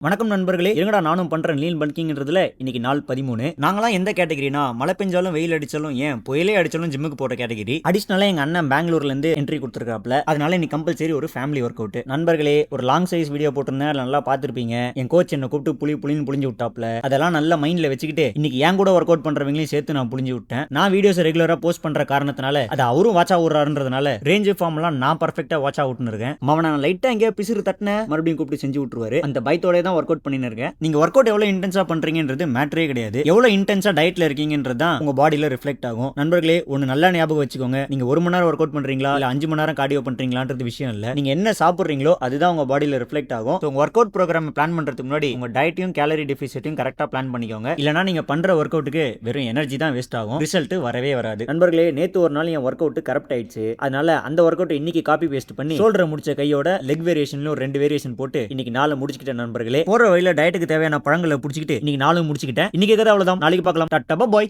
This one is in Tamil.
வணக்கம் நண்பர்களே, இருங்கடா நானும் பண்றேன் லீன் பல்கிங்ன்றதுல இன்னைக்கு நாள் 13. நாங்களாம் எந்த கேட்டகரினா, மழை பெஞ்சாலும் வெயில் அடிச்சாலும் ஏன் புயலே அடிச்சாலும் ஜிம்முக்கு போற கேட்டகரி. அடிஷனலா எங்க அண்ணன் பெங்களூர்ல இருந்து என்ட்ரி கொடுத்துருக்காப்ல. அதனால இன்னைக்கு கம்பல்சரி ஒரு ஃபேமிலி ஒர்க் அவுட். நண்பர்களே, ஒரு லாங் சைஸ் வீடியோ போட்டிருந்தேன், நல்லா பார்த்திருப்பீங்க. என் கோச் என்ன கூப்பிட்டு புளின்னு புளிஞ்சு விட்டாப்ல. அதெல்லாம் நல்ல மைண்ட்ல வச்சுக்கிட்டு இன்னைக்கு என் கூட ஒர்க் அவுட் பண்றவங்களையும் சேர்த்து நான் புளிஞ்சு விட்டேன். நான் வீடியோஸ் ரெகுலரா போஸ்ட் பண்ற காரணத்தினால அது அவரும் வாட்ச் ஆகுறாருன்றதுனால ரேஞ்ச் ஃபார்ம் எல்லாம் நான் பர்ஃபெக்ட்டா வாட்ச் அவுட்னு இருக்கேன். நான் லைட்டா எங்கேயோ பிசிறு தட்டின மறுபடியும் கூப்பிட்டு செஞ்சு விட்டுருவாரு. அந்த பயத்தோட தான் ஒர்க் அவுட் பண்ணிட்டு இருக்கேன். நீங்க ஒர்க் அவுட் எவ்வளவு இன்டென்ஸா பண்றீங்கன்றது மேட்டரே கிடையாது. எவ்வளவு இன்டென்ஸா டயட்ல இருக்கீங்கன்றது தான் உங்க பாடியில ரிஃப்ளெக்ட் ஆகும். நண்பர்களே, ஒன்னு நல்லா ஞாபகம் வச்சுக்கோங்க. நீங்க 1 மணி நேரம் ஒர்க் அவுட் பண்றீங்களா இல்ல 5 மணி நேரம் கார்டியோ பண்றீங்களான்றது விஷயம் இல்ல. நீங்க என்ன சாப்பிடுறீங்களோ அதுதான் உங்க பாடியில ரிஃப்ளெக்ட் ஆகும். உங்க ஒர்க் அவுட் ப்ரோக்ராம் பிளான் பண்றதுக்கு முன்னாடி உங்க டயட்டையும் கேலரி டெபிசிட்டையும் கரெக்டா பிளான் பண்ணிக்கோங்க. இல்லனா நீங்க பண்ற ஒர்க் அவுட்டுக்கு வெறும் எனர்ஜி தான் வேஸ்ட் ஆகும். ரிசல்ட் வரவே வராது. நண்பர்களே, நேத்து ஒரு நாள் என் ஒர்க் அவுட் கரெக்ட் ஆயிடுச்சு. அதனால அந்த ஒர்க் அவுட் இன்னைக்கு காப்பி பேஸ்ட் பண்ணி ஷோல்டர் முடிச்ச கையோட லெக் வேரியேஷன்ல ஒரு 2 வேரியேஷன் போட்டு இன்னைக்கு நாளை முடிச்சுக்கிட்டேன். நண்பர்களே, போற வழியில டயட்டுக்கு தேவையான பழங்களை பிடிச்சிக்கிட்டு இன்னைக்கு நாளும் முடிச்சுக்கிட்டேன். இன்னைக்கு கதை அவ்வளவுதான். நாளைக்கு பார்க்கலாம். டாடா பாய்.